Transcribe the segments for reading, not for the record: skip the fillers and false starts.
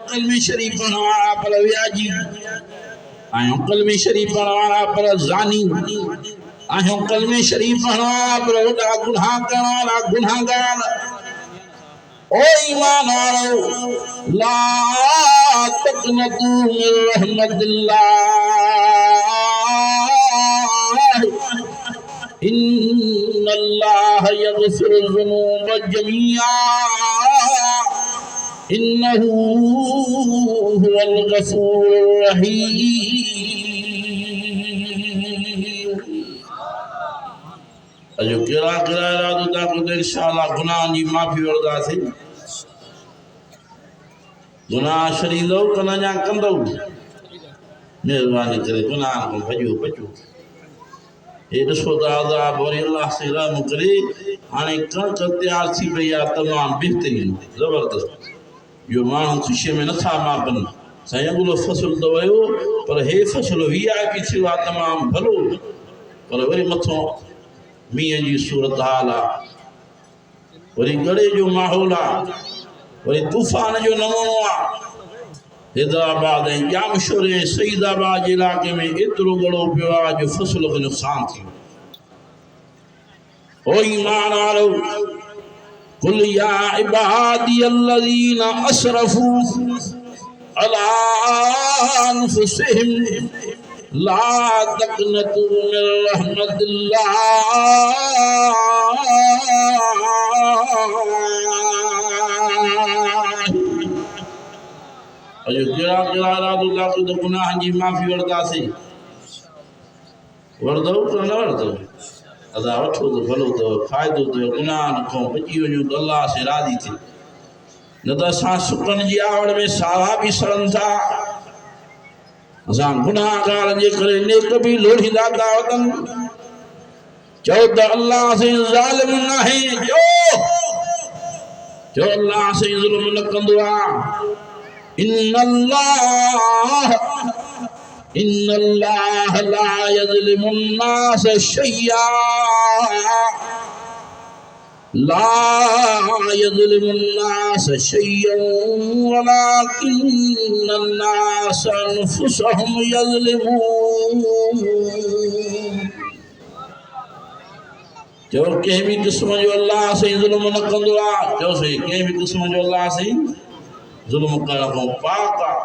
कलमे शरीफ पढ़ण वारा पर व्याजी, आहियूं कलमे शरीफ पढ़ण वारा पर ज़ानी, आहियूं कलमे शरीफ पढ़ण वारा पर वॾा गुनाह करण वारा गुनाहगार। ओ ईमान वारो, ला तक़नतू मिन रहमतिल्लाह, इन्नल्लाह यग़फ़िरु ज़ुनूब जमीआ, इन्नहू हुवल गफ़ूरुर रहीम। अजो केड़ा केड़ा इरादो था कयो इंशाअल्लाह गुनाह जी माफ़ी वरदासीं। गुनाह छॾींदव कन जा कंदव, महिरबानी करे गुनाह खां भॼो बचो। ये ॾिसो त अज़ाब वरी अल्लाह से रहम करे हाणे कणिक तयार थी पई आहे तमामु बहितरीन ज़बरदस्त। जो माण्हू ख़ुशीअ में नथा मापनि। साईं अॻिलो फ़सुलु त वियो पर हे फ़सुलु VIP थियो आहे तमामु भलो, पर वरी मथां मींहं जी सूरत हाल आहे, वरी गड़े जो माहौल आहे, वरी तूफ़ान जो नमूनो आहे। हैदराबाद ऐं जामशोर ऐं सईदाबाद जे इलाइक़े में एतिरो गड़ो पियो आहे जो फ़सुल खे नुक़सानु थी वियो। ओ ईमान वारो, कुल या इबादी अल्लज़ीना असरफू अला अनफुसिहिम ला तक़नतू मिन रहमतिल्लाह, अजो केड़ा केड़ा इरादो था कयो त गुनाह जी माफ़ी वरदासीं। वरदव त न वरदव, अदा वठो त भलो अथव, फ़ाइदो अथव, गुनाह खां बची वञो त अल्लाह से राज़ी थिए। न त असां सुकनि जी आवड़ में सावा बि सड़नि था, असां गुनाहगारनि जे करे नेक बि लोढ़ींदा था वञनि। चओ त अल्लाह से ज़ालिम न आहे, चओ अल्लाह से ज़ुल्म न कंदो आहे। इन्नल्लाह ला यज़लिमु अन्नास शैया, ला यज़लिमु अन्नास शैयन वलाकिन्नन्नास अनफुसहुम यज़लिमून। जो कंहिं भी क़िस्म जो अल्लाह से ज़ुल्म न कंदो आहे, चओ सही कंहिं भी क़िस्म जो अल्लाह से ज़ुल्म करण खां पाक आहे।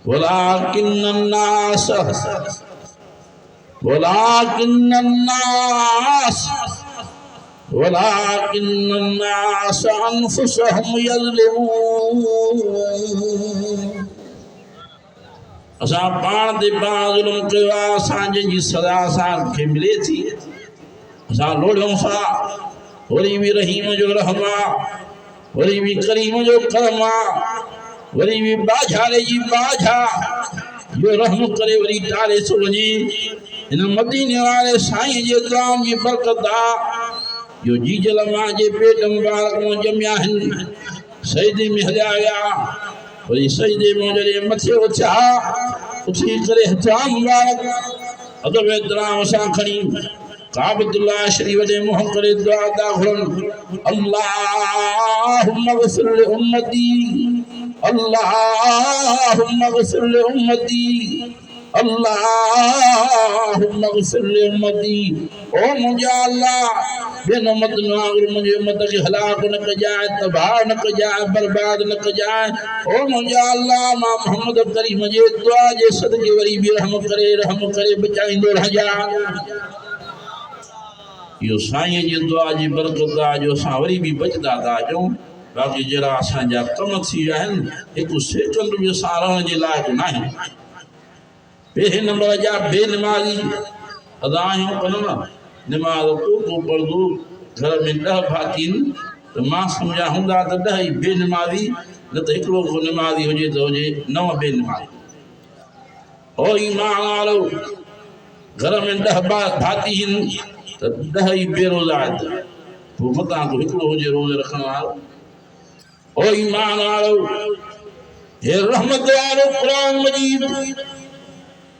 वलाकिन्नन्नास अनफुसहुम यज़लिमून। असां पाण ते पाण ज़ुल्म कयो आहे, असां जंहिंजी सज़ा असांखे मिले थी असां लोढ़ूं था। वरी भी रहीम जो रहम आहे, वरी भी करीम जो करम आहे, वरी भी बाझारे जी बाझा जो रहम करे वरी टारे थो वञे। इन मदीने वारे साईं जे दुआउनि जी बरकत आहे जो जीजल मां जे पेट मुबारक में ॼमिया आहिनि, सजदे में हलिया विया, वरी सजदे में जॾहिं मथे उथिया उथी करे हथा मुबारक अदब एहतराम सां खणी काबतुल्लाह शरीफ जे मुंह करे दुआ था घुरनि, अल्लाहुम्मा ग़फिर लि उम्मती, अल्लाहुम्मा ग़फिर लि उम्मती, अल्लाहुम्मा ग़फिर लि उम्मती। ओ मुंहिंजा अल्लाह बिन उम्मत वांगुरु मुंहिंजी उम्मत खे हलाक न कजाए, तबाह न कजाए, बर्बाद न कजाए। ओ मुंहिंजा अल्लाह मां मोहम्मद करीम जे दुआ जे सदके वरी भी रहम करे बचाईंदो रहिजां। यो साईं जी दुआ जी बरकत आहे जो असां वरी भी बचदा था अचूं। बाक़ी जहिड़ा असांजा कम थी विया आहिनि हिकु सेकंड बि असां रहण जे लाइक़ न आहियूं। ॿिए नंबर जा बेनमाज़ी अदा आहियूं कनि न, निमाज़ को पढ़ंदो घर में 10 भाती आहिनि त मां सम्झा हूंदा त 10 ई बेनमाज़ी, न त हिकिड़ो को निमाज़ी हुजे त हुजे 9 बेनमाज़ी। ओ ईमान वारो, घर में 10 भाती आहिनि त 10 ई बेरोज़ा आहिनि, पोइ मतां को हिकिड़ो हुजे रोज़ रखण वारो। ओ ईमान वारो, हे रहमत वारो क़ुरान मजीद,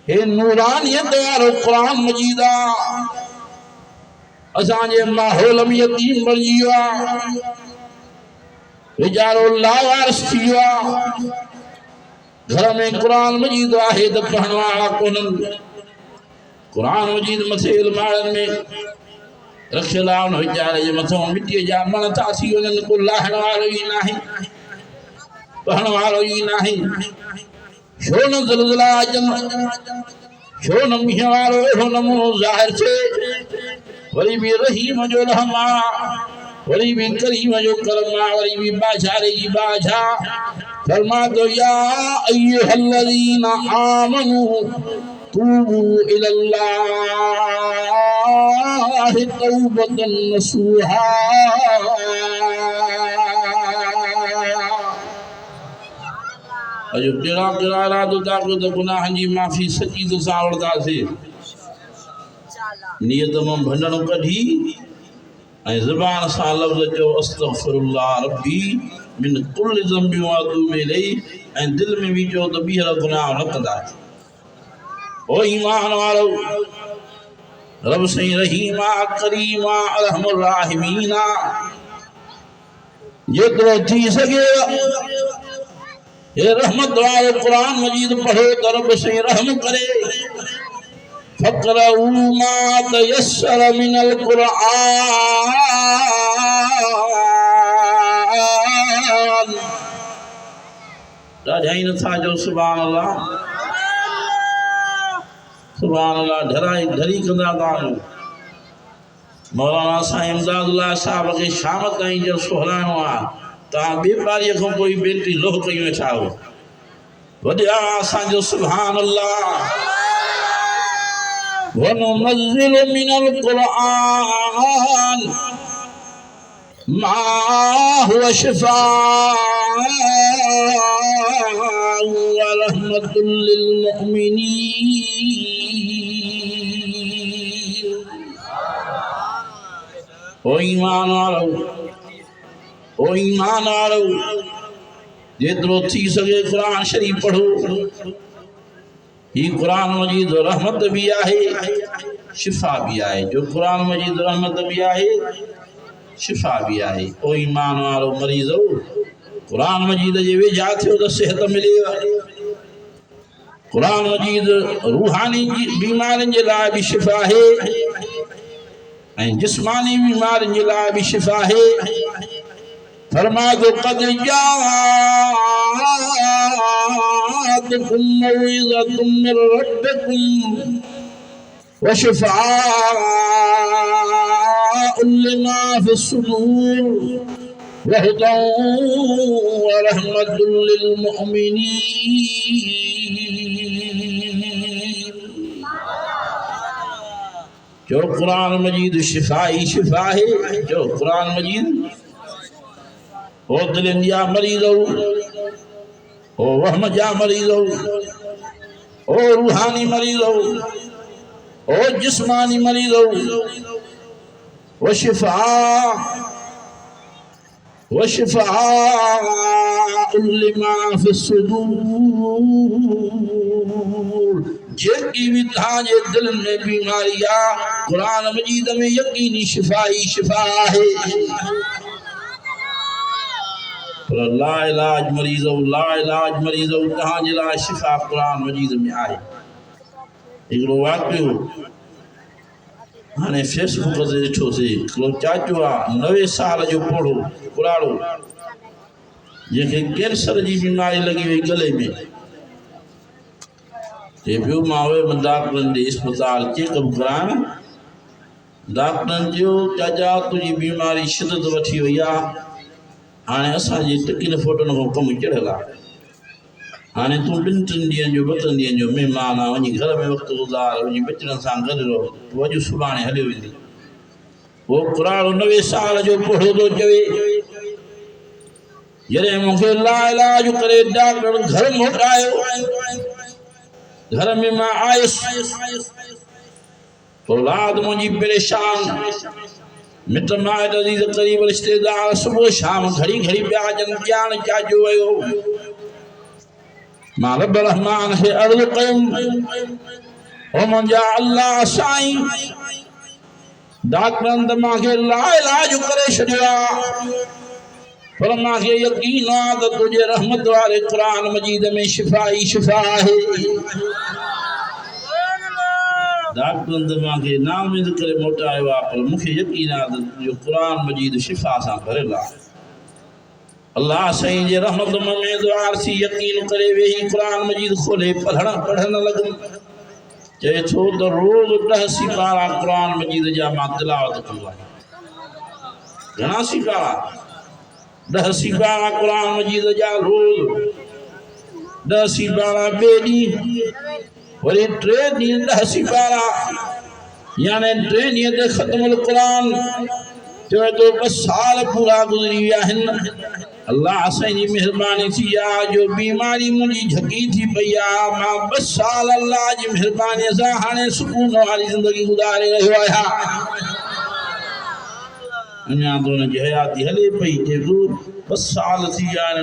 हे नूरानियत वारो क़ुरान मजीद आहे, असांजे माहौल में यतीम बणिजी वियो आहे, वीचारो लावारिस थी वियो आहे। घर में कुरान मजीद आहे त पढ़ण वाला कोन्हनि कुरान मजीद मथे अलमारनि में रखियल आहे उन वीचारे जे मथां मिटीअ जा मण था थी वञनि को लाहण वारो ई नाहे पढ़ण वारो ई नाहे छो न ज़िलज़िला अचनि छो न मींहं वारो अहिड़ो नमूनो ज़ाहिर थिए वरी बि रहीम जो रहम आहे वरी भी करीम जो करम वरी भी बादशाह जी बादशाह फरमा दो या अय्युहल्लज़ीना आमनू तूबू इलल्लाहि तौबतन नसूहा अजो केड़ा केड़ा इरादो था कयो त गुनाहनि जी माफ़ी सची तो सां वठंदासीं नियत मां भंडणो कढी ऐं ज़बान सां लफ़्ज़ जो अस्तग़फिरुल्लाह रब्बी मिन कुल्ल ज़ंबि व अतूबु इलैहि ऐं दिल में भी चओ त ॿीहर गुनाह न कंदासीं ओ ईमान वारो रब साईं रहीम आहे करीम आहे अरहमुर राहिमीन आहे जेतिरो थी सघे हे रहमत वारो कुरान मजीद पढ़ो त रब साईं रहम करे फक़रऊ मा तयस्सर मिनल कुरान ॾाढा ई नथा जो सुभान अल्लाह ढराई ढरी कंदा था मौलाना साईं इमदादुल्लाह साहब खे शाम ताईं जो सुहराइणो आहे तव्हां ॿिए पारीअ खां पोइ बेनती लोह कयूं वेठा हो वॾा असांजो सुभान अल्लाह वनुनज़्ज़िलु मिनल क़ुरआन मा हुवा शिफ़ाअ व रहमतुल लिल मुमिनीन ओ ईमान वारो जेतिरो थी सके कुरान शरीफ पढ़ो ही कुरान मजीद रहमत भी आहे शिफा भी आहे जो कुरान मजीद रहमत भी आहे शिफा भी आहे ओ ईमान वारो मरीज़ो कुरान मजीद जे वेझा थियो त सेहत मिलेव कुरान मजीद रूहानी बीमारियुनि जे लाइ भी शिफा आहे ऐं जिस्मानी बीमारियुनि जे लाइ भी शिफा आहे फरमा दो कद जाअतकुम मौइज़तुम मिन रब्बिकुम व शिफ़ाअउन लिमा फ़िस्सुदूर व हुदन व रहमतुल लिल मुमिनीन जो कुरान मजीद शिफा ही शिफा है जो कुरान मजीद ओ दिलनि जा मरीज़ ओ वहम जा मरीज़ ओ रूहानी मरीज़ ओ जिस्मानी मरीज़ व शिफ़ाअउन लिमा फ़िस्सुदूर जेकी भी तव्हांजे दिलनि में बीमारी आहे कुरान मजीद में यकीनी शिफा ही शिफा आहे ला इलाज मरीज़ तव्हांजे लाइ शिफा कुरान मजीद में आहे हिकिड़ो वाक़ियो हाणे फेसबुक ते ॾिठोसीं हिकिड़ो चाचो आहे 90 साल जो पोड़ो कुराड़ो जंहिंखे कैंसर जी बीमारी लगी वई गले में हे पियो मां वियुमि डॉक्टरनि ॾे अस्पताल चेकअप कराइण डॉक्टरनि चयो चाचा तुंहिंजी बीमारी शिदत वठी वई आहे हाणे असांजी टिकिन फोटोन खां कमु चढ़ियल आहे हाणे तूं 2-3 ॾींहंनि जो 2 ॾींहंनि जो महिमान आहे वञी घर में वक़्तु गुज़ार वञी बचड़नि सां गॾु रहो तूं अॼु सुभाणे हलियो वेंदी उहो कुराड़ो 90 साल जो पोड़ो थो चवे जॾहिं मूंखे ला इलाज करे डॉक्टर घर मोटायो घर में मां आयुसि औलाद मुंहिंजी परेशान मिट माइट अज़ीज़ क़रीब रिश्तेदार सुबुह शाम घड़ी घड़ी पिया अचनि ॼाण चाचो वियो मां रब रहमान खे अर्ज़ कयुमि ओ मुंहिंजा अल्लाह साईं डॉक्टरनि त मूंखे ला इलाज करे छॾियो आहे पर मांखे यकीन आ त तुझे रहमत वाले कुरान मजीद में शिफा ही शिफा है। डॉक्टर त मांखे नाउमीद करे मोटायो आहे, पर मूंखे यकीन आहे त तुंहिंजो कुरान मजीद शिफा सां भरियल आहे। अल्लाह साईं जे रहमत में दुआरसी यकीन करे वेही कुरान मजीद खोले पढ़ण लॻुमि। चए थो त रोज़ 10 सिपारा कुरान मजीद जा मां तिलावत कयो आहे। घणा सिपारा? 10 सिपारा कुरान मजीद जा रोज़, 10 सिपारा ॿिए ॾींहुं, वरी 3 ॾींहं 10 सिपारा, यानी 3 ॾींहं ते ख़त्मुल कुरान। चवे तो 2 साल पूरा गुज़री विया आहिनि। अल्लाह साईं जी मेहरबानी थी आहे जो बीमारी मुंहिंजी झकी थी पई आहे। मां 2 साल अल्लाह जी मेहरबानी सां हाणे सुकून वारी ज़िंदगी गुज़ारे रहियो आहियां। अञा तो हुनजी हयाती हले पई, 2 साल थी विया आहिनि।